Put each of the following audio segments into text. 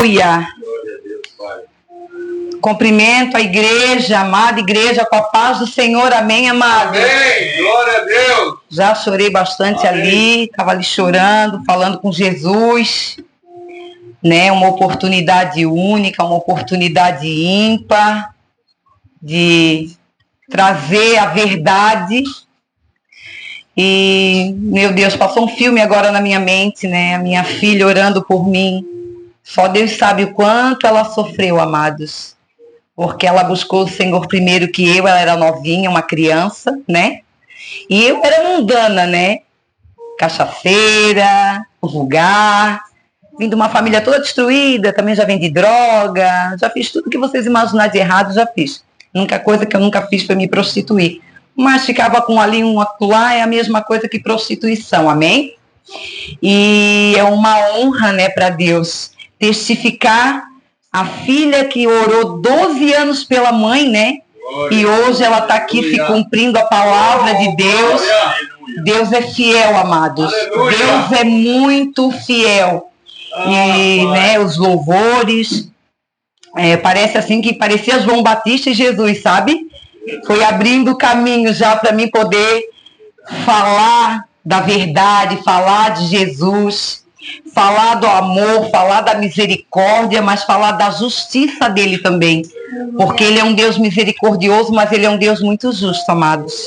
Aleluia. Cumprimento a igreja, amada igreja, com a paz do Senhor, amém, amado? Amém, glória a Deus. Já chorei bastante ali, estava ali chorando, falando com Jesus, né? Uma oportunidade única, uma oportunidade ímpar de trazer a verdade. E, meu Deus, passou um filme agora na minha mente, né? A minha filha orando por mim. Só Deus sabe o quanto ela sofreu, amados. Porque ela buscou o Senhor primeiro que eu, ela era novinha, uma criança, né? E eu era mundana, né? Cachaceira, vulgar, vim de uma família toda destruída, também já vendi droga, já fiz tudo que vocês imaginarem de errado, já fiz. A única coisa que eu nunca fiz foi me prostituir. Mas ficava com ali um lá, é a mesma coisa que prostituição, amém? E é uma honra, né, para Deus testificar a filha que orou 12 anos pela mãe, né? E hoje ela está aqui se cumprindo a palavra de Deus. Deus é fiel, amados. Deus é muito fiel. E, né, os louvores, parece assim que parecia João Batista e Jesus, sabe? Foi abrindo caminho já para mim poder falar da verdade, falar de Jesus, falar do amor, falar da misericórdia, mas falar da justiça dele também. Porque ele é um Deus misericordioso, mas ele é um Deus muito justo, amados.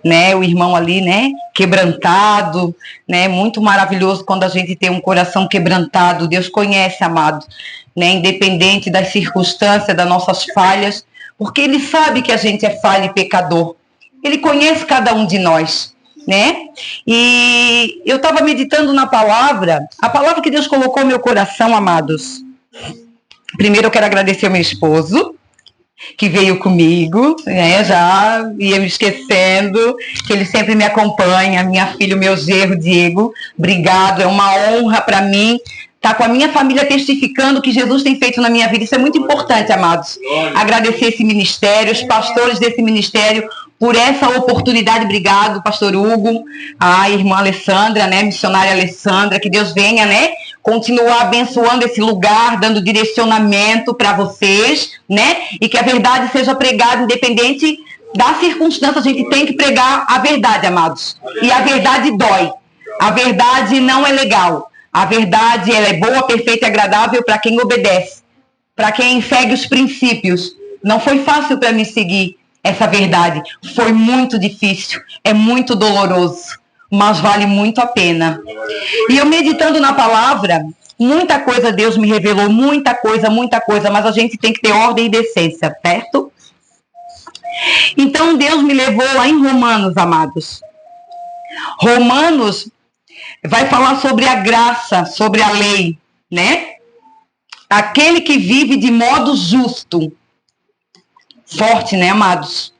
Né? O irmão ali, né? Quebrantado, né? Muito maravilhoso quando a gente tem um coração quebrantado. Deus conhece, amado, né? Independente das circunstâncias, das nossas falhas, porque ele sabe que a gente é falho e pecador. Ele conhece cada um de nós, né? E eu estava meditando na palavra, a palavra que Deus colocou no meu coração, amados. Primeiro eu quero agradecer ao meu esposo, que veio comigo, né? Já ia me esquecendo, que ele sempre me acompanha, minha filha, o meu genro, Diego. Obrigado, é uma honra para mim estar com a minha família testificando o que Jesus tem feito na minha vida. Isso é muito importante, amados. Agradecer esse ministério, os pastores desse ministério, por essa oportunidade. Obrigado, pastor Hugo, a irmã Alessandra, né, missionária Alessandra, que Deus venha, né, continuar abençoando esse lugar, dando direcionamento para vocês, né, e que a verdade seja pregada independente da circunstância. A gente tem que pregar a verdade, amados, e a verdade dói, a verdade não é legal, a verdade ela é boa, perfeita e agradável para quem obedece, para quem segue os princípios. Não foi fácil para mim seguir essa verdade, foi muito difícil, é muito doloroso, mas vale muito a pena. E eu meditando na palavra, muita coisa Deus me revelou, muita coisa, mas a gente tem que ter ordem e decência, certo? Então Deus me levou lá em Romanos, amados. Romanos vai falar sobre a graça, sobre a lei, né? Aquele que vive de modo justo. Forte, né, amados?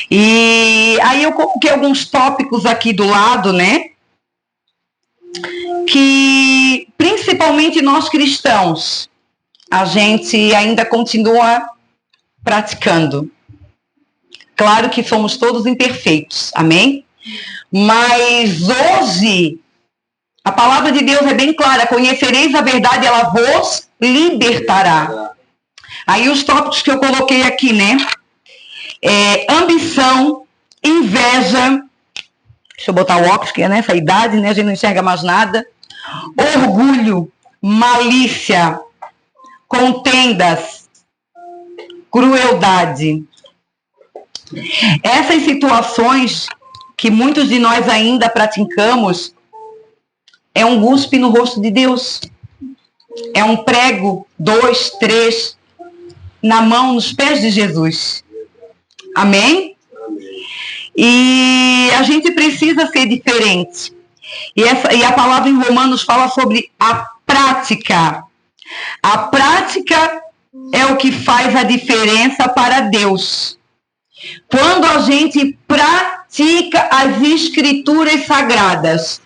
E aí eu coloquei alguns tópicos aqui do lado, né? Que principalmente nós cristãos, a gente ainda continua praticando. Claro que somos todos imperfeitos, amém? Mas hoje, a palavra de Deus é bem clara: conhecereis a verdade, ela vos libertará. Aí os tópicos que eu coloquei aqui, né? Ambição, inveja, deixa eu botar o óculos, que é nessa idade, né? A gente não enxerga mais nada. Orgulho, malícia, contendas, crueldade. Essas situações que muitos de nós ainda praticamos é um cuspe no rosto de Deus. É um prego, 2, 3, na mão, nos pés de Jesus. Amém? E a gente precisa ser diferente. E a palavra em Romanos fala sobre a prática. A prática é o que faz a diferença para Deus. Quando a gente pratica as escrituras sagradas,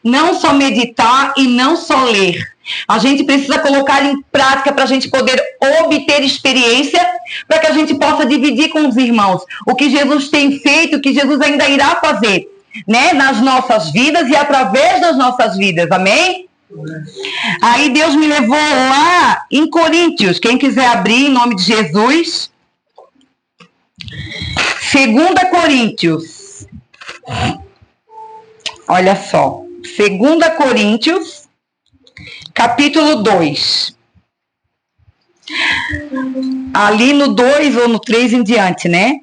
não só meditar e não só ler, a gente precisa colocar em prática para a gente poder obter experiência, para que a gente possa dividir com os irmãos o que Jesus tem feito, o que Jesus ainda irá fazer, né, nas nossas vidas e através das nossas vidas, amém? Aí Deus me levou lá lá em Coríntios, quem quiser abrir em nome de Jesus. 2 Coríntios. Olha só. 2 Coríntios, capítulo 2. Ali no 2 ou no 3 em diante, né?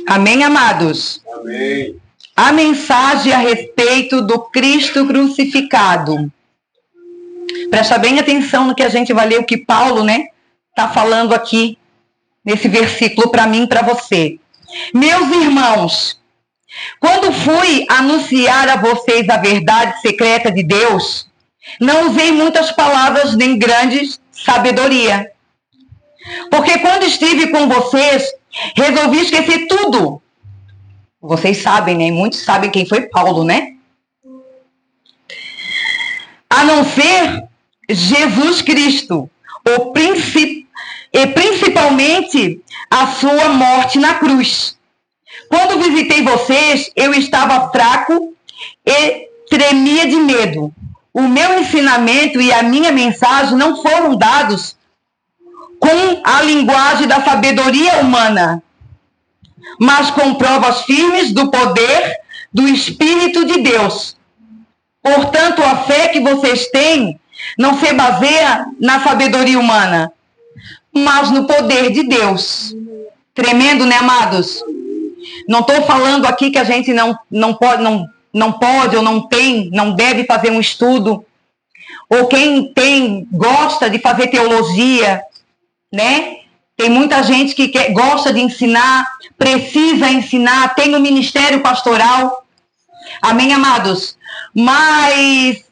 Amém, amados? Amém. A mensagem a respeito do Cristo crucificado. Presta bem atenção no que a gente vai ler, o que Paulo, né, tá falando aqui, nesse versículo para mim e para você. Meus irmãos, quando fui anunciar a vocês a verdade secreta de Deus, não usei muitas palavras nem grande sabedoria. Porque quando estive com vocês, resolvi esquecer tudo. Vocês sabem, né? Muitos sabem quem foi Paulo, né? A não ser Jesus Cristo, e principalmente a sua morte na cruz. Quando visitei vocês, eu estava fraco e tremia de medo. O meu ensinamento e a minha mensagem não foram dados com a linguagem da sabedoria humana, mas com provas firmes do poder do Espírito de Deus. Portanto, a fé que vocês têm não se baseia na sabedoria humana, mas no poder de Deus. Tremendo, né, amados? Não estou falando aqui que a gente não pode ou não deve fazer um estudo, ou quem gosta de fazer teologia, né? Tem muita gente que gosta de ensinar, precisa ensinar, tem um ministério pastoral. Amém, amados? Mas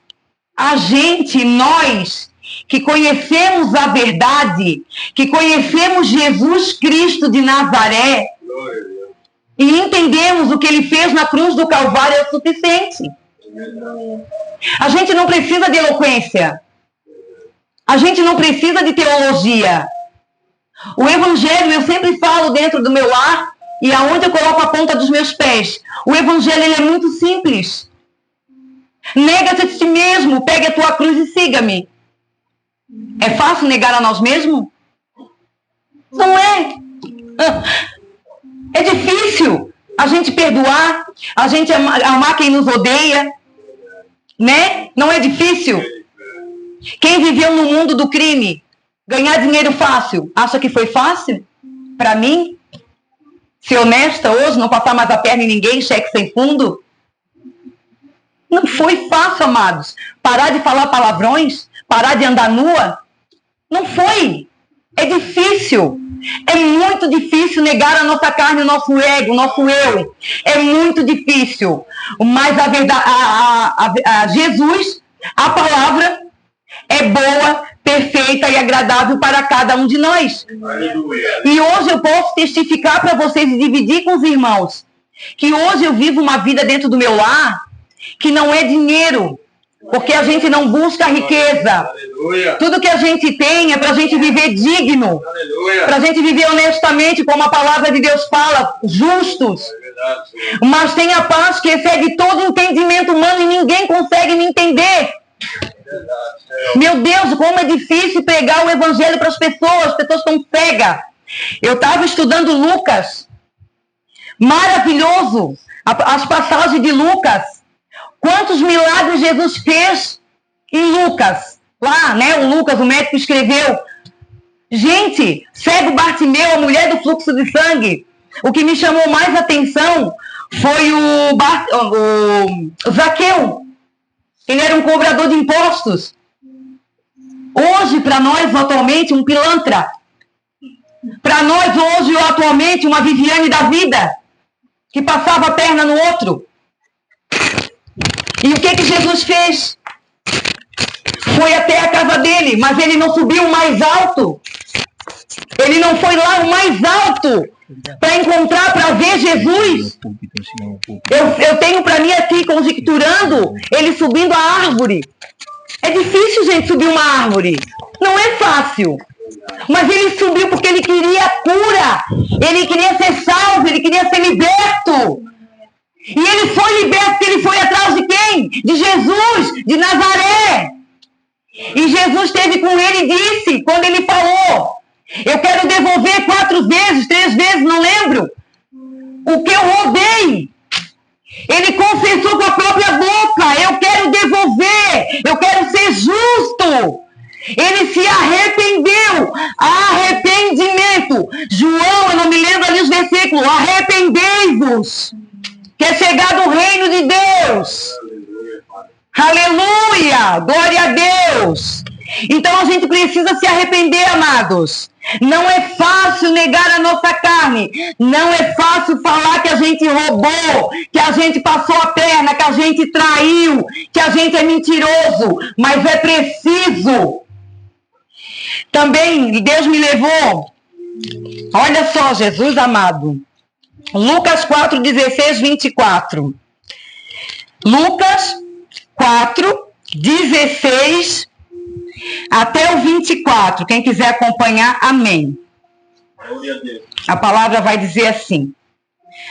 nós que conhecemos a verdade, que conhecemos Jesus Cristo de Nazaré, e entendemos o que ele fez na cruz do Calvário, é o suficiente. A gente não precisa de eloquência. A gente não precisa de teologia. O evangelho, eu sempre falo dentro do meu lar e aonde eu coloco a ponta dos meus pés. O evangelho, ele é muito simples. Nega-te a ti mesmo, pegue a tua cruz e siga-me. É fácil negar a nós mesmos? Não é. É difícil a gente perdoar, a gente amar quem nos odeia, né? Não é difícil. Quem viveu no mundo do crime, ganhar dinheiro fácil, acha que foi fácil? Para mim, ser honesta hoje, não passar mais a perna em ninguém, cheque sem fundo. Não foi fácil, amados. Parar de falar palavrões, parar de andar nua, não foi. É difícil. É muito difícil negar a nossa carne, o nosso ego, o nosso eu. É muito difícil. Mas a verdade, Jesus, a palavra, é boa, perfeita e agradável para cada um de nós. Aleluia. E hoje eu posso testificar para vocês e dividir com os irmãos que hoje eu vivo uma vida dentro do meu lar que não é dinheiro, porque a gente não busca riqueza. Aleluia. Tudo que a gente tem é para a gente viver digno, para a gente viver honestamente, como a palavra de Deus fala, justos. Mas tem a paz que excede todo entendimento humano e ninguém consegue me entender. Meu Deus, como é difícil pregar o evangelho para as pessoas estão cegas. Eu estava estudando Lucas, maravilhoso, as passagens de Lucas. Quantos milagres Jesus fez em Lucas? Lá, né, o Lucas, o médico, escreveu. Gente, cego Bartimeu, a mulher do fluxo de sangue. O que me chamou mais atenção foi o Zaqueu. Ele era um cobrador de impostos. Hoje, para nós, atualmente, um pilantra. Para nós, hoje, atualmente, uma Viviane da vida, que passava a perna no outro. E o que Jesus fez? Foi até a casa dele, mas ele não subiu o mais alto. Ele não foi lá o mais alto para encontrar, para ver Jesus. Eu tenho para mim aqui, conjecturando, ele subindo a árvore. É difícil, gente, subir uma árvore. Não é fácil. Mas ele subiu porque ele queria cura. Ele queria ser salvo, ele queria ser liberto. E ele foi liberto porque ele foi atrás de quem? De Jesus, de Nazaré. E Jesus esteve com ele devolver 4 vezes, 3 vezes, não lembro. O que eu roubei. Ele confessou com a própria boca: eu quero devolver, eu quero ser justo. Ele se arrependeu. Arrependimento. João, eu não me lembro ali os versículos. Arrependei-vos, que é chegado o reino de Deus. Aleluia! Glória a Deus! Então a gente precisa se arrepender, amados. Não é fácil negar a nossa carne. Não é fácil falar que a gente roubou, que a gente passou a perna, que a gente traiu, que a gente é mentiroso. Mas é preciso. Também Deus me levou. Olha só, Jesus amado. Lucas 4, 16, 24. Lucas 4, 16 até o 24. Quem quiser acompanhar, amém. A palavra vai dizer assim.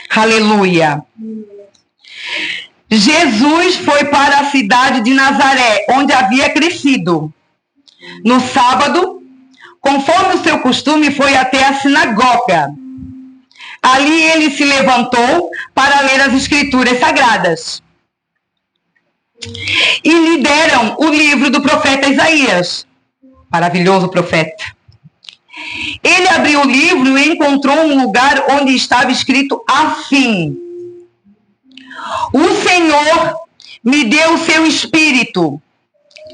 Aleluia. Jesus foi para a cidade de Nazaré, onde havia crescido. No sábado, conforme o seu costume, foi até a sinagoga. Ali ele se levantou para ler as escrituras sagradas. E lhe deram o livro do profeta Isaías. Maravilhoso profeta. Ele abriu o livro e encontrou um lugar onde estava escrito assim: o Senhor me deu o seu espírito.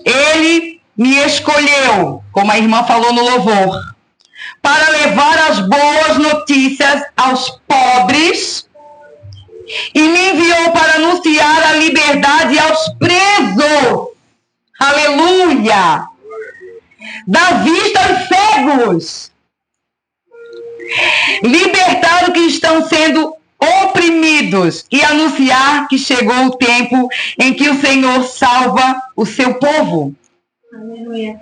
Ele me escolheu, como a irmã falou no louvor, para levar as boas notícias aos pobres, e me enviou para anunciar a liberdade aos presos. Aleluia! Dar vista aos cegos. Libertar os que estão sendo oprimidos e anunciar que chegou o tempo em que o Senhor salva o seu povo. Aleluia.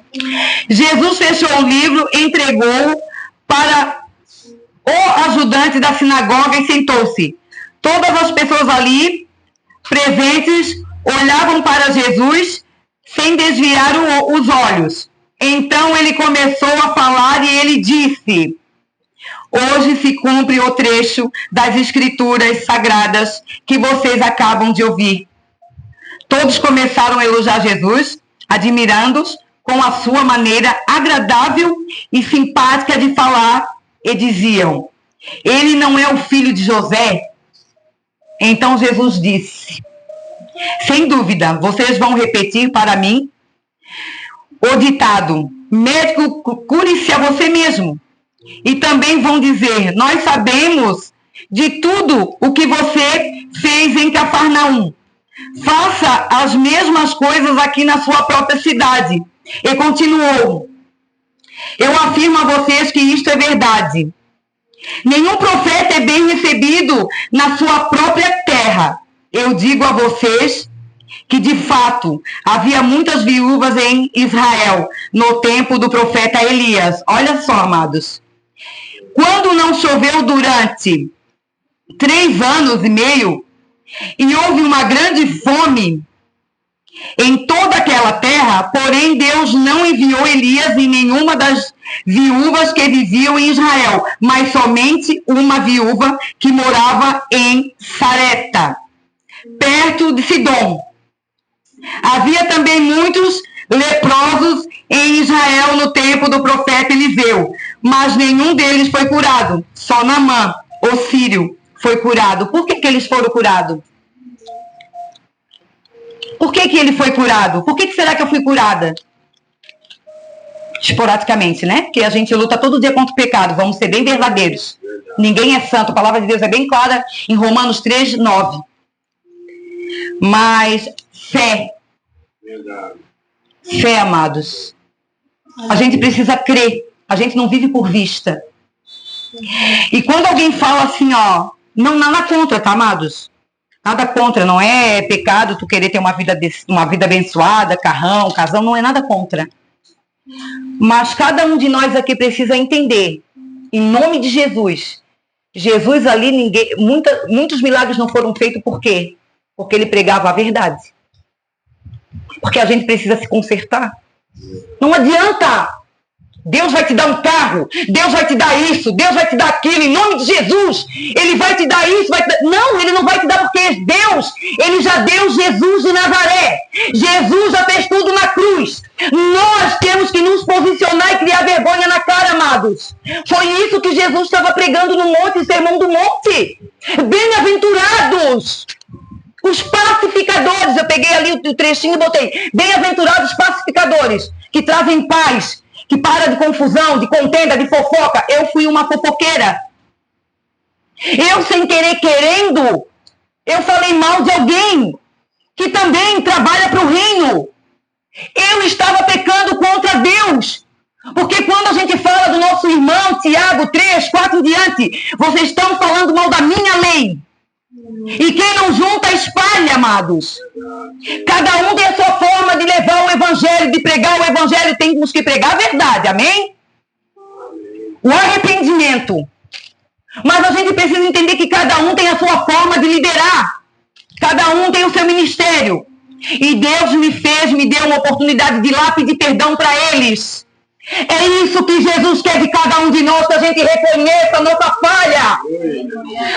Jesus fechou o livro, entregou para o ajudante da sinagoga e sentou-se. Todas as pessoas ali presentes olhavam para Jesus sem desviar os olhos. Então ele começou a falar e ele disse: hoje se cumpre o trecho das escrituras sagradas que vocês acabam de ouvir. Todos começaram a elogiar Jesus, admirando-os com a sua maneira agradável e simpática de falar, e diziam: ele não é o filho de José? Então Jesus disse: sem dúvida, vocês vão repetir para mim o ditado: médico, cure-se a você mesmo. E também vão dizer: nós sabemos de tudo o que você fez em Cafarnaum. Faça as mesmas coisas aqui na sua própria cidade. E continuou: eu afirmo a vocês que isto é verdade. Nenhum profeta é bem recebido na sua própria terra. Eu digo a vocês que, de fato, havia muitas viúvas em Israel no tempo do profeta Elias. Olha só, amados. Quando não choveu durante 3 anos e meio, e houve uma grande fome em toda aquela terra, porém Deus não enviou Elias em nenhuma das viúvas que viviam em Israel, mas somente uma viúva que morava em Sarepta, perto de Sidom. Havia também muitos leprosos em Israel no tempo do profeta Eliseu, mas nenhum deles foi curado. Só Naamã, o sírio, foi curado. Por que eles foram curados? Por que ele foi curado? Por que será que eu fui curada? Esporadicamente, né? Porque a gente luta todo dia contra o pecado. Vamos ser bem verdadeiros. Ninguém é santo. A palavra de Deus é bem clara em Romanos 3, 9. Mas fé. Fé, amados. A gente precisa crer. A gente não vive por vista. E quando alguém fala assim, ó, não nada contra, tá, amados? Nada contra, não é pecado tu querer ter uma vida abençoada, carrão, casão, não é nada contra. Mas cada um de nós aqui precisa entender, em nome de Jesus. Jesus ali, muitos milagres não foram feitos por quê? Porque ele pregava a verdade. Porque a gente precisa se consertar. Não adianta Deus vai te dar um carro, Deus vai te dar isso, Deus vai te dar aquilo, em nome de Jesus. Ele vai te dar isso, vai te dar... Não, ele não vai te dar porque Deus, ele já deu Jesus de Nazaré. Jesus já fez tudo na cruz. Nós temos que nos posicionar e criar vergonha na cara, amados. Foi isso que Jesus estava pregando no monte, Sermão do Monte. Bem-aventurados os pacificadores. Eu peguei ali o trechinho e botei. Bem-aventurados os pacificadores, que trazem paz, que para de confusão, de contenda, de fofoca. Eu fui uma fofoqueira. Eu, sem querer, querendo, eu falei mal de alguém que também trabalha para o reino. Eu estava pecando contra Deus. Porque quando a gente fala do nosso irmão, Tiago 3, 4 em diante, vocês estão falando mal da minha lei. E quem não junta, espalha, amados. Cada um tem a sua forma de levar o evangelho, de pregar o evangelho. Temos que pregar a verdade, amém? O arrependimento. Mas a gente precisa entender que cada um tem a sua forma de liderar. Cada um tem o seu ministério. E Deus me deu uma oportunidade de ir lá pedir perdão para eles. É isso que Jesus quer de cada um de nós, que a gente reconheça a nossa falha.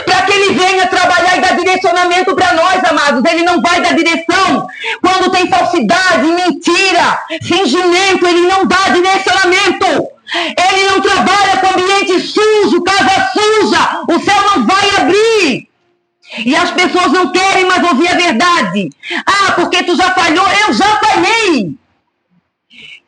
Para que Ele venha trabalhar e dar direcionamento para nós, amados. Ele não vai dar direção quando tem falsidade, mentira, fingimento. Ele não dá direcionamento. Ele não trabalha com ambiente sujo, casa suja. O céu não vai abrir. E as pessoas não querem mais ouvir a verdade. Ah, porque tu já falhou? Eu já falhei.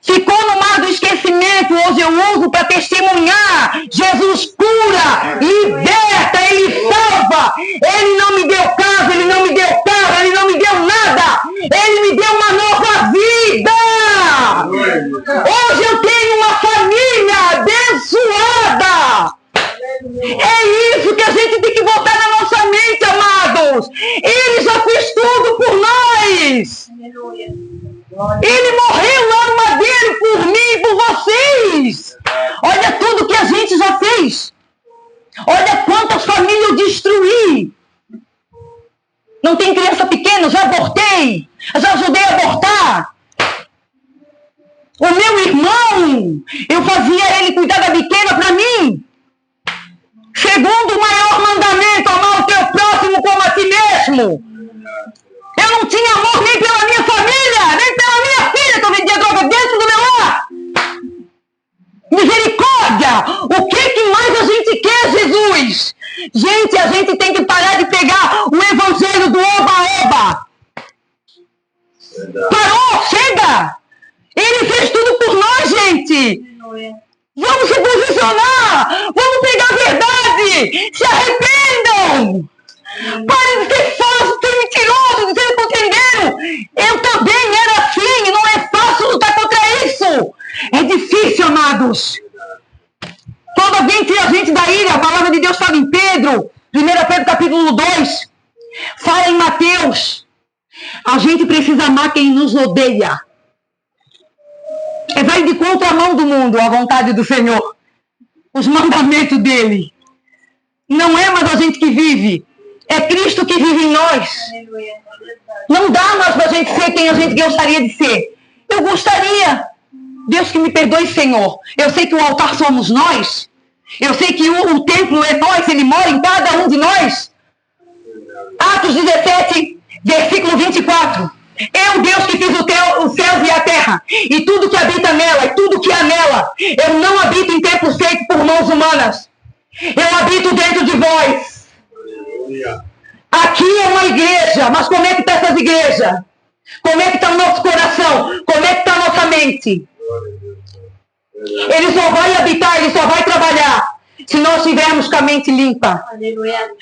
Ficou no mar do esquecimento. Hoje eu uso para testemunhar. Jesus cura, liberta, Ele salva. Ele não me deu casa, Ele não me deu carro, Ele não me deu nada. Ele me deu uma nova vida. Hoje eu tenho uma família abençoada. É isso que a gente tem que botar na nossa mente, amados. Ele já fez tudo por nós. Ele morreu lá no madeiro por mim e por vocês. Olha tudo que a gente já fez. Olha quantas famílias eu destruí. Não tem criança pequena, já abortei. Já ajudei a abortar. O meu irmão, eu fazia ele cuidar da pequena para mim. Segundo o maior mandamento, amar o teu próximo como a ti mesmo. Eu não tinha amor nem pela minha família, nem pela minha filha, que eu vendia droga dentro do meu lar. Misericórdia! O que mais a gente quer, Jesus? Gente, a gente tem que parar de pegar o evangelho do oba-oba. Parou, chega! Ele fez tudo por nós, gente. Vamos se posicionar! Vamos pegar a verdade! Se arrependam! Parem de ser falsos, de ser mentirosos, de ser contenderam! Eu também era assim, não é fácil lutar contra isso! É difícil, amados! Toda vez que a gente da ira, a palavra de Deus fala em Pedro, 1 Pedro capítulo 2, fala em Mateus, a gente precisa amar quem nos odeia. Vai de contramão do mundo a vontade do Senhor. Os mandamentos dele. Não é mais a gente que vive. É Cristo que vive em nós. Não dá mais para a gente ser quem a gente gostaria de ser. Eu gostaria. Deus que me perdoe, Senhor. Eu sei que o altar somos nós. Eu sei que o templo é nós. Ele mora em cada um de nós. Atos 17, versículo 24. Eu, Deus que fiz os céus e a terra, e tudo que habita nela, e tudo que há nela. Eu não habito em templos feitos por mãos humanas. Eu habito dentro de vós. Aqui é uma igreja, mas como é que está essas igrejas? Como é que está o nosso coração? Como é que está a nossa mente? Ele só vai habitar, ele só vai trabalhar se nós tivermos com a mente limpa.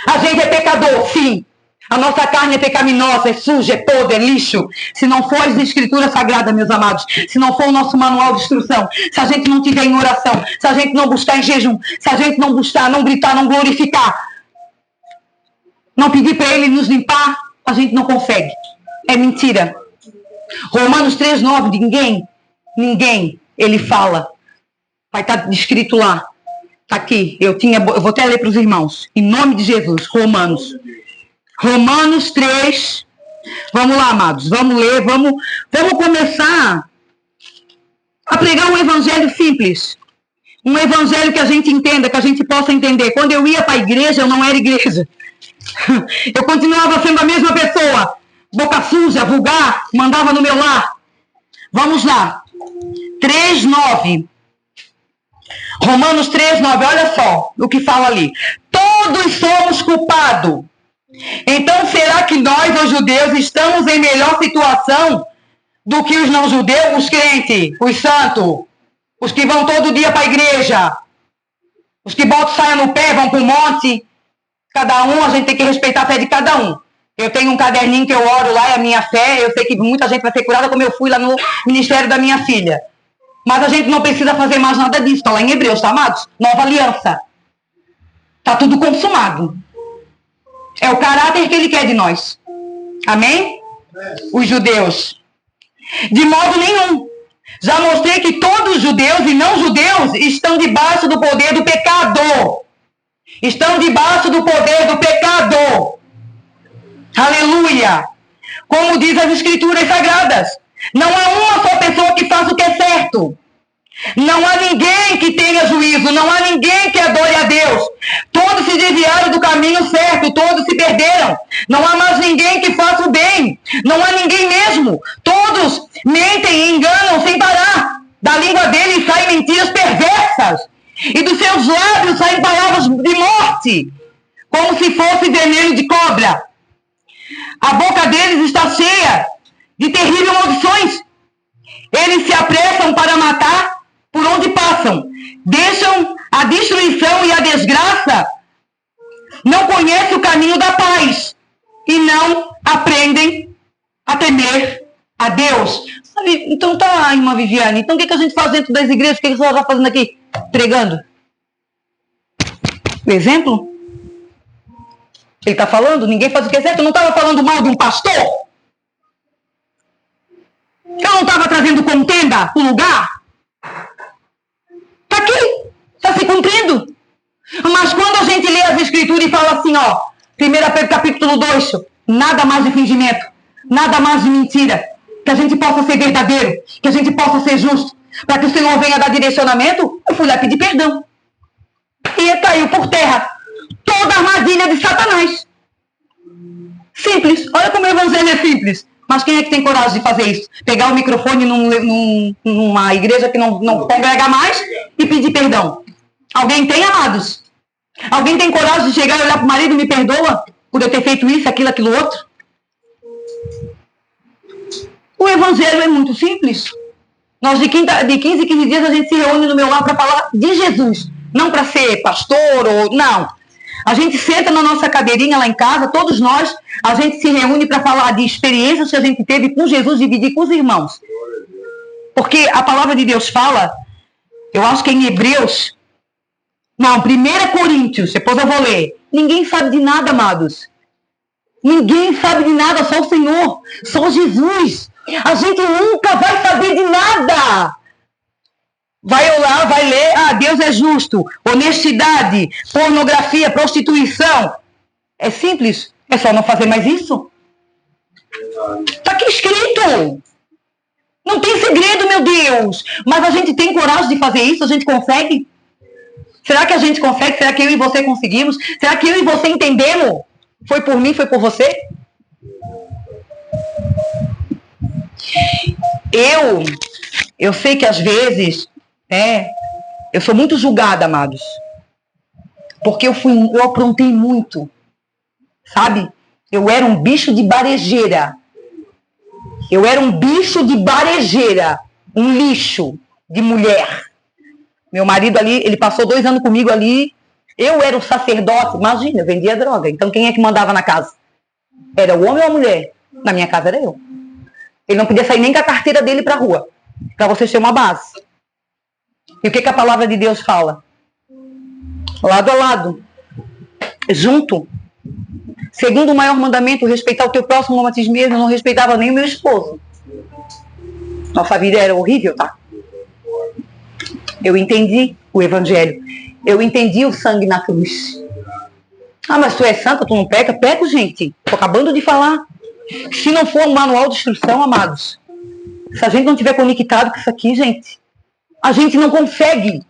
A gente é pecador, sim. A nossa carne é pecaminosa, é suja, é podre, é lixo. Se não for as escrituras sagradas, meus amados, se não for o nosso manual de instrução, se a gente não tiver em oração, se a gente não buscar em jejum, se a gente não buscar, não gritar, não glorificar, não pedir para Ele nos limpar, a gente não consegue. É mentira. Romanos 3,9, ninguém, ele fala. Vai estar escrito lá. Está aqui. Eu vou até ler para os irmãos. Em nome de Jesus, Romanos 3. Vamos lá, amados. Vamos ler. Vamos começar a pregar um evangelho simples. Um evangelho que a gente entenda, que a gente possa entender. Quando eu ia para a igreja, eu não era igreja. Eu continuava sendo a mesma pessoa. Boca suja, vulgar, mandava no meu lar. Vamos lá. 3:9. Romanos 3:9. Olha só o que fala ali. Todos somos culpados. Então, será que nós, os judeus, estamos em melhor situação do que os não-judeus, os crentes, os santos, os que vão todo dia para a igreja, os que botam saia no pé, vão para o monte? Cada um, a gente tem que respeitar a fé de cada um. Eu tenho um caderninho que eu oro lá, é a minha fé. Eu sei que muita gente vai ser curada, como eu fui lá no ministério da minha filha. Mas a gente não precisa fazer mais nada disso. Está lá em Hebreus, tá, amados? Nova aliança. Está tudo consumado. É o caráter que ele quer de nós. Amém? Os judeus. De modo nenhum. Já mostrei que todos os judeus e não judeus estão debaixo do poder do pecado. Estão debaixo do poder do pecado. Aleluia! Como diz as escrituras sagradas, não há uma só pessoa que faça o que é certo. Não há ninguém que tenha juízo, não há ninguém que adore a Deus. Todos se desviaram do caminho certo, todos se perderam. Não há mais ninguém que faça o bem. Não há ninguém mesmo. Todos mentem e enganam sem parar. Da língua deles saem mentiras perversas. E dos seus lábios saem palavras de morte, como se fosse veneno de cobra. A boca deles está cheia de terríveis maldições. Eles se apressam para matar por onde passam. Deixam a destruição e a desgraça. Não conhecem o caminho da paz. E não aprendem a temer a Deus. Então tá, irmã Viviane. Então o que a gente faz dentro das igrejas? O que a senhora está fazendo aqui? Pregando. O exemplo? Ele está falando, ninguém faz o que é certo. Eu não estava falando mal de um pastor? Eu não estava trazendo contenda para o lugar? Está aqui, está se cumprindo. Mas quando a gente lê as escrituras e fala assim, ó, 1 Pedro capítulo 2, nada mais de fingimento, nada mais de mentira, que a gente possa ser verdadeiro, que a gente possa ser justo, para que o Senhor venha dar direcionamento, eu fui lá pedir perdão. E caiu por terra toda a armadilha de Satanás. Simples. Olha como o evangelho é simples. Mas quem é que tem coragem de fazer isso? Pegar o microfone numa igreja que não congrega mais e pedir perdão? Alguém tem, amados? Alguém tem coragem de chegar e olhar para o marido e me perdoa por eu ter feito isso, aquilo, outro? O evangelho é muito simples. Nós de 15 em 15 dias a gente se reúne no meu lar para falar de Jesus. Não para ser pastor ou... Não. A gente senta na nossa cadeirinha lá em casa, todos nós, a gente se reúne para falar de experiências que a gente teve com Jesus, dividir com os irmãos. Porque a palavra de Deus fala, eu acho que é em Hebreus, não, 1 Coríntios, depois eu vou ler. Ninguém sabe de nada, amados. Ninguém sabe de nada, só o Senhor, só Jesus. A gente nunca vai saber de nada. Vai olhar, vai ler, Deus é justo, honestidade, pornografia, prostituição. É simples, é só não fazer mais isso. Está aqui escrito. Não tem segredo, meu Deus. Mas a gente tem coragem de fazer isso? A gente consegue? Será que a gente consegue? Será que eu e você conseguimos? Será que eu e você entendemos? Foi por mim, foi por você? Eu sei que às vezes... eu sou muito julgada, amados. Porque eu aprontei muito. Sabe? Eu era um bicho de barejeira. Um lixo de mulher. Meu marido ali, ele passou 2 anos comigo ali. Eu era o sacerdote. Imagina, eu vendia droga. Então quem é que mandava na casa? Era o homem ou a mulher? Na minha casa era eu. Ele não podia sair nem com a carteira dele pra rua. Pra você ter uma base. E o que a palavra de Deus fala? Lado a lado. Junto. Segundo o maior mandamento, respeitar o teu próximo como a ti mesmo. Eu não respeitava nem o meu esposo. Nossa vida era horrível, tá? Eu entendi o evangelho. Eu entendi o sangue na cruz. Mas tu é santa, tu não peca? Peco, gente. Tô acabando de falar. Se não for um manual de instrução, amados. Se a gente não tiver conectado com isso aqui, gente, a gente não consegue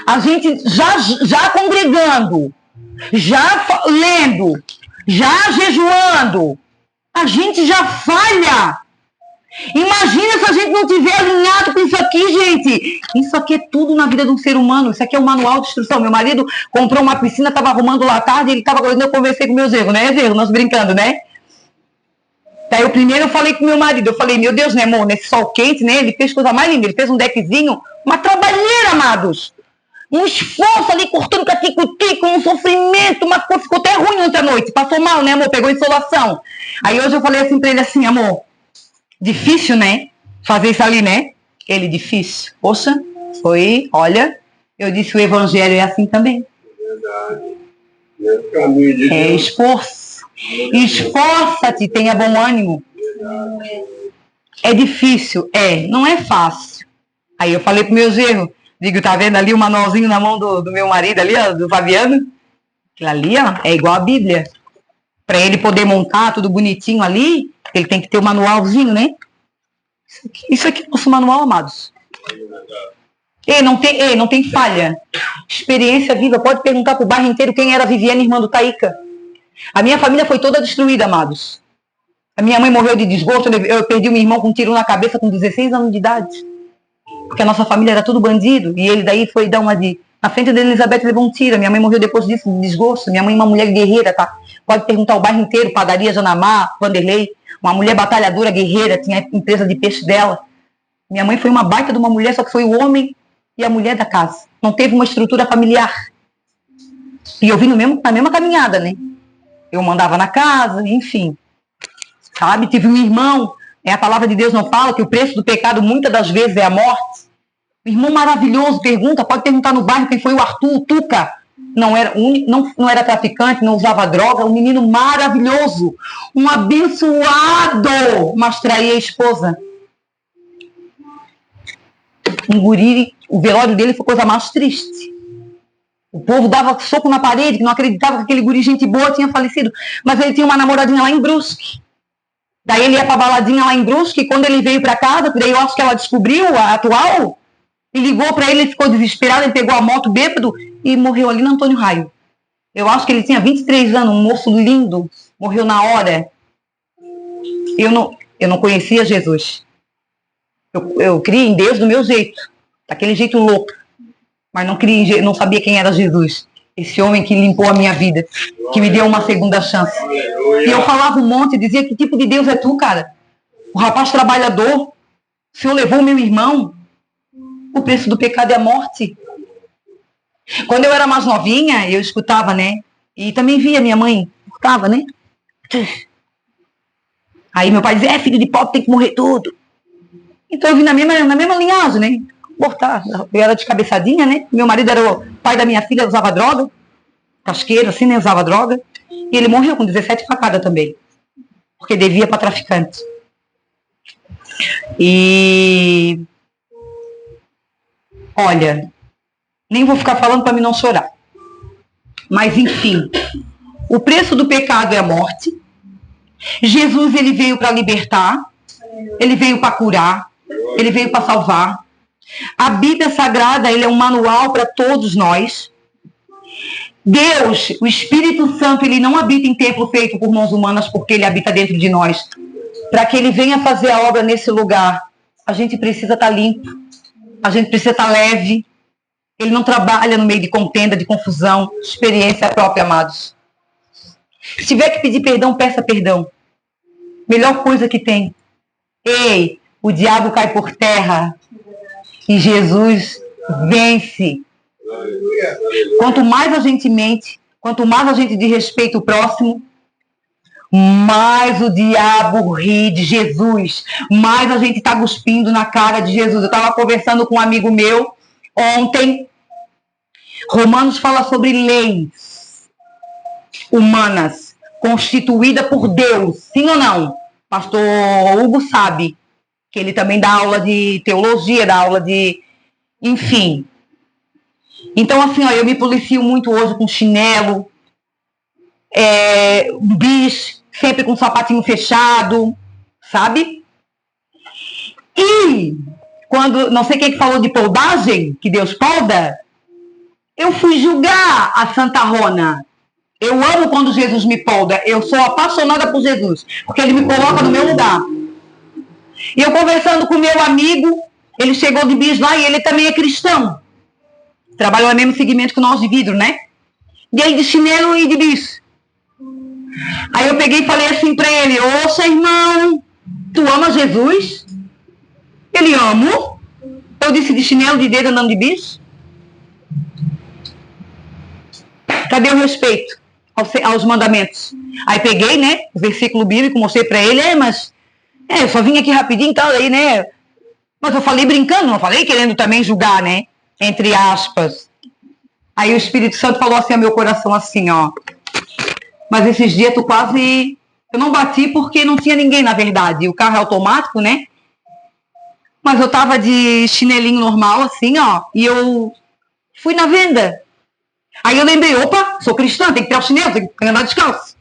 A gente já congregando, já lendo, já jejuando, a gente já falha. Imagina se a gente não tiver alinhado com isso aqui, gente. Isso aqui é tudo na vida de um ser humano. Isso aqui é um manual de instrução. Meu marido comprou uma piscina, estava arrumando lá à tarde, ele estava eu conversei com meus erros, né? Erros, nós brincando, né? Daí eu falei com meu marido, eu falei, meu Deus, né, amor, nesse sol quente, né? Ele fez coisa mais linda, ele fez um deckzinho, uma trabalheira, amados. Um esforço ali, cortando catico-tico, um sofrimento, uma coisa, ficou até ruim ontem à noite. Passou mal, né, amor? Pegou insolação. Aí hoje eu falei assim pra ele assim, amor, difícil, né? Fazer isso ali, né? Ele, difícil. Poxa, foi, olha, eu disse, o evangelho é assim também. Verdade. É o caminho de Deus. É esforço. Esforça-te, tenha bom ânimo. É difícil? É, não é fácil. Aí eu falei pro meu genro, digo, tá vendo ali o manualzinho na mão do meu marido ali, ó, do Fabiano? Aquilo ali, ó, é igual a Bíblia. Para ele poder montar tudo bonitinho ali, ele tem que ter o manualzinho, né? Isso aqui é nosso manual, amados. Não tem falha. Experiência viva. Pode perguntar pro bairro inteiro quem era a Viviane, irmã do Taíca. A minha família foi toda destruída, amados. A minha mãe morreu de desgosto, eu perdi o meu irmão com um tiro na cabeça com 16 anos de idade. Porque a nossa família era tudo bandido, e ele daí foi dar uma de... Na frente da Elizabeth levou um tiro, a minha mãe morreu depois disso, de desgosto. Minha mãe é uma mulher guerreira, tá? Pode perguntar o bairro inteiro, Padaria Janamar, Vanderlei, uma mulher batalhadora, guerreira, tinha a empresa de peixe dela. Minha mãe foi uma baita de uma mulher, só que foi o homem e a mulher da casa. Não teve uma estrutura familiar. E eu vim na mesma caminhada, né? Eu mandava na casa, enfim. Sabe? Tive um irmão, a palavra de Deus não fala que o preço do pecado muitas das vezes é a morte. Um irmão maravilhoso, pode perguntar no bairro quem foi o Arthur, o Tuca. Não era traficante, não usava droga, um menino maravilhoso, um abençoado, mas traía a esposa. Um guri, o velório dele foi a coisa mais triste. O povo dava soco na parede, que não acreditava que aquele guri, gente boa, tinha falecido. Mas ele tinha uma namoradinha lá em Brusque. Daí ele ia pra baladinha lá em Brusque, e quando ele veio pra casa, daí eu acho que ela descobriu, a atual, e ligou pra ele, ele ficou desesperado, ele pegou a moto bêbado e morreu ali no Antônio Raio. Eu acho que ele tinha 23 anos, um moço lindo, morreu na hora. Eu não conhecia Jesus. Eu criei em Deus do meu jeito, daquele jeito louco. Mas não sabia quem era Jesus. Esse homem que limpou a minha vida, que me deu uma segunda chance. E eu falava um monte, dizia, que tipo de Deus é tu, cara? O rapaz trabalhador, o Senhor levou o meu irmão. O preço do pecado é a morte. Quando eu era mais novinha, eu escutava, né? E também via minha mãe, escutava, né? Aí meu pai dizia, filho de pobre tem que morrer tudo. Então eu vim na mesma linhagem, né? Eu era descabeçadinha, né? Meu marido era o pai da minha filha, usava droga. Casqueiro, assim, né? Usava droga. E ele morreu com 17 facadas também. Porque devia para traficante. E... Olha, nem vou ficar falando para mim não chorar. Mas, enfim. O preço do pecado é a morte. Jesus, ele veio para libertar. Ele veio para curar. Ele veio para salvar. A Bíblia Sagrada, ele é um manual para todos nós. Deus, o Espírito Santo, ele não habita em templo feito por mãos humanas, porque ele habita dentro de nós. Para que ele venha fazer a obra nesse lugar, a gente precisa estar limpo, a gente precisa estar leve. Ele não trabalha no meio de contenda, de confusão, experiência própria, amados. Se tiver que pedir perdão, peça perdão. Melhor coisa que tem. Ei, o diabo cai por terra. E Jesus vence. Quanto mais a gente mente, quanto mais a gente desrespeita o próximo, mais o diabo ri de Jesus, mais a gente está cuspindo na cara de Jesus. Eu estava conversando com um amigo meu ontem. Romanos fala sobre leis humanas constituídas por Deus, sim ou não? Pastor Hugo sabe que ele também dá aula de teologia, dá aula de... Enfim. Então, assim, ó, eu me policio muito hoje com chinelo, bis, sempre com sapatinho fechado, sabe? E, quando... Não sei quem que falou de poldagem, que Deus poda. Eu fui julgar a Santa Rona. Eu amo quando Jesus me polda. Eu sou apaixonada por Jesus, porque ele me coloca no meu lugar. E eu conversando com meu amigo, ele chegou de bis lá e ele também é cristão. Trabalhou no mesmo segmento que nós de vidro, né? E ele de chinelo e de bis. Aí eu peguei e falei assim pra ele: Oxa, irmão, tu ama Jesus? Ele: amo. Eu disse: de chinelo, de dedo, andando de bis? Cadê o respeito aos mandamentos? Aí peguei, né, o versículo bíblico, mostrei pra ele: eu só vim aqui rapidinho e tal, aí, né? Mas eu falei brincando, não falei querendo também julgar, né? Entre aspas. Aí o Espírito Santo falou assim ao meu coração, assim, ó: mas esses dias tu quase... Eu não bati porque não tinha ninguém, na verdade. O carro é automático, né? Mas eu tava de chinelinho normal, assim, ó. E eu fui na venda. Aí eu lembrei: opa, sou cristã, tem que ter o chinelo, tem que andar descalço.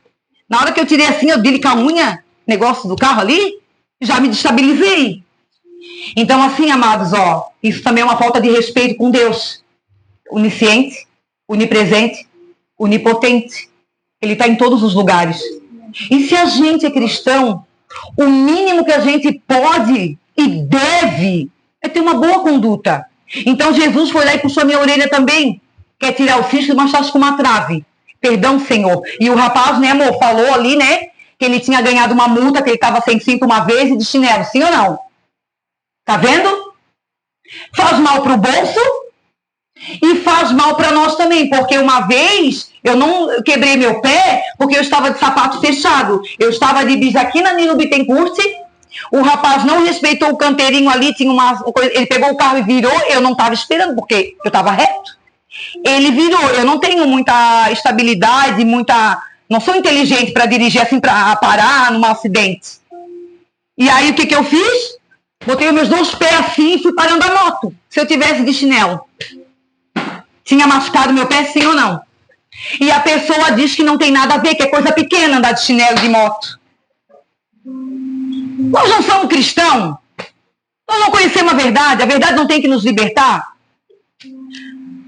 Na hora que eu tirei assim, eu dei com a unha, negócio do carro ali, já me destabilizei. Então, assim, amados, ó, isso também é uma falta de respeito com Deus. Onisciente, onipresente, onipotente. Ele está em todos os lugares. E se a gente é cristão, o mínimo que a gente pode e deve é ter uma boa conduta. Então, Jesus foi lá e puxou a minha orelha também. Quer tirar o cisco, mas estás com uma trave. Perdão, Senhor. E o rapaz, né, amor, falou ali, né, que ele tinha ganhado uma multa, que ele estava sem cinto uma vez e de chinelo. Sim ou não? Tá vendo? Faz mal para o bolso e faz mal para nós também, porque uma vez eu não quebrei meu pé porque eu estava de sapato fechado. Eu estava de bis aqui na Nilo Bittencourt. O rapaz não respeitou o canteirinho ali, tinha ele pegou o carro e virou. Eu não estava esperando porque eu estava reto. Ele virou. Eu não tenho muita estabilidade, não sou inteligente para dirigir assim, para parar num acidente. E aí o que eu fiz? Botei os meus 2 pés assim e fui parando a moto. Se eu tivesse de chinelo, tinha machucado meu pé, sim ou não? E a pessoa diz que não tem nada a ver, que é coisa pequena andar de chinelo de moto. Nós não somos cristãos? Nós não conhecemos a verdade não tem que nos libertar?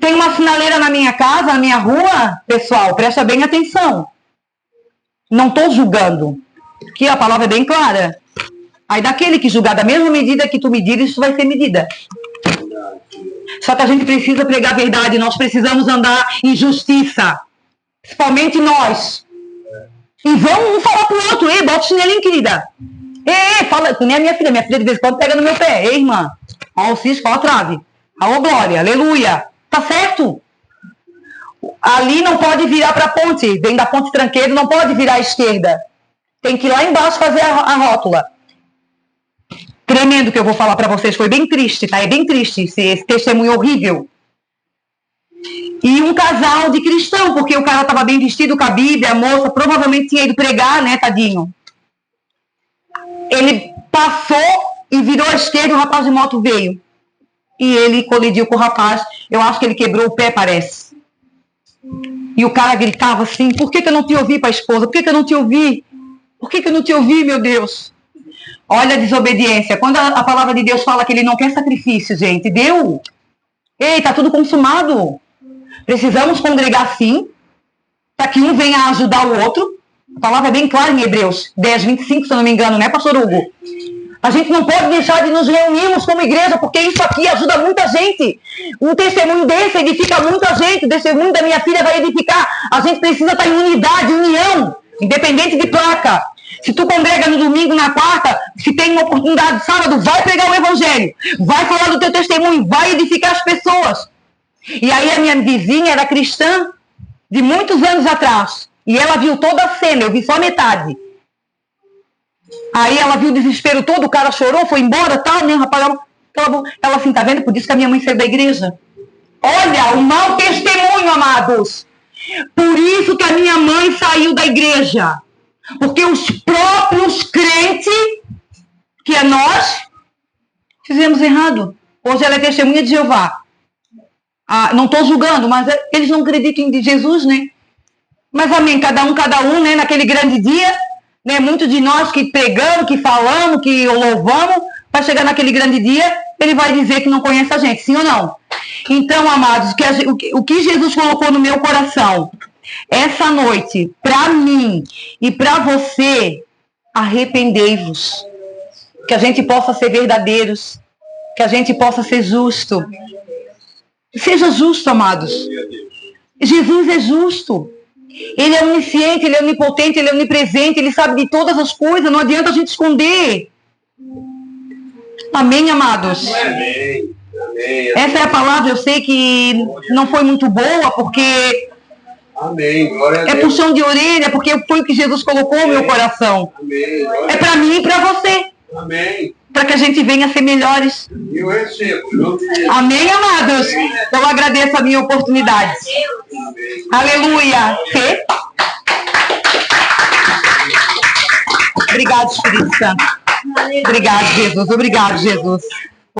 Tem uma sinaleira na minha casa, na minha rua, pessoal, presta bem atenção. Não estou julgando, que a palavra é bem clara. Aí daquele que julgar da mesma medida que tu medir, isso vai ser medida. Só que a gente precisa pregar a verdade, nós precisamos andar em justiça. Principalmente nós. E vamos um falar pro outro: ei, bota o chinelinho, querida. Ei, fala, tu nem a minha filha de vez em quando pega no meu pé. Ei, irmã, ó o cisco, ó a trave. Ó glória, aleluia. Tá certo? Ali não pode virar pra ponte, vem da ponte Tranqueiro, não pode virar à esquerda. Tem que ir lá embaixo fazer a rótula. Tremendo que eu vou falar para vocês, foi bem triste, tá? É bem triste esse testemunho horrível. E um casal de cristão, porque o cara estava bem vestido com a Bíblia, a moça provavelmente tinha ido pregar, né, tadinho? Ele passou e virou à esquerda, o rapaz de moto veio. E ele colidiu com o rapaz, eu acho que ele quebrou o pé, parece. E o cara gritava assim: por que eu não te ouvi para a esposa? Por que eu não te ouvi? Por que eu não te ouvi, meu Deus? Olha a desobediência. Quando a palavra de Deus fala que ele não quer sacrifício, gente, deu. Ei, tá tudo consumado. Precisamos congregar sim, para que um venha ajudar o outro. A palavra é bem clara em Hebreus 10, 25, se eu não me engano, né, pastor Hugo? A gente não pode deixar de nos reunirmos como igreja, porque isso aqui ajuda muita gente. Um testemunho desse edifica muita gente. O testemunho da minha filha vai edificar. A gente precisa estar em unidade, união, independente de placa. Se tu congrega no domingo, na quarta, se tem uma oportunidade de sábado, vai pregar o evangelho. Vai falar do teu testemunho, vai edificar as pessoas. E aí a minha vizinha era cristã de muitos anos atrás. E ela viu toda a cena, eu vi só metade. Aí ela viu o desespero todo, o cara chorou, foi embora, tal, né, rapaz? Ela assim, tá vendo? Por isso que a minha mãe saiu da igreja. Olha, o mau testemunho, amados. Por isso que a minha mãe saiu da igreja. Porque os próprios crentes, que é nós, fizemos errado. Hoje ela é testemunha de Jeová. Não estou julgando, mas eles não acreditam em Jesus, né? Mas amém, cada um, né? Naquele grande dia, né? Muitos de nós que pregamos, que falamos, que louvamos, vai chegar naquele grande dia, ele vai dizer que não conhece a gente, sim ou não? Então, amados, o que Jesus colocou no meu coração essa noite, para mim e para você, arrependei-vos. Que a gente possa ser verdadeiros, que a gente possa ser justo. Seja justo, amados. Jesus é justo. Ele é onisciente, ele é onipotente, ele é onipresente, ele sabe de todas as coisas, não adianta a gente esconder. Amém, amados? Amém. Essa é a palavra, eu sei que não foi muito boa, porque Amém. Glória a Deus. é puxão de orelha, porque foi o que Jesus colocou no meu coração. Amém. É para mim e para você, Amém. para que a gente venha a ser melhores. E eu recebo. Eu recebo. Amém, amados? Eu agradeço a minha oportunidade. Amém. Aleluia. Fê? Obrigado, Espírito Santo. Obrigado, Jesus. Obrigado, Jesus.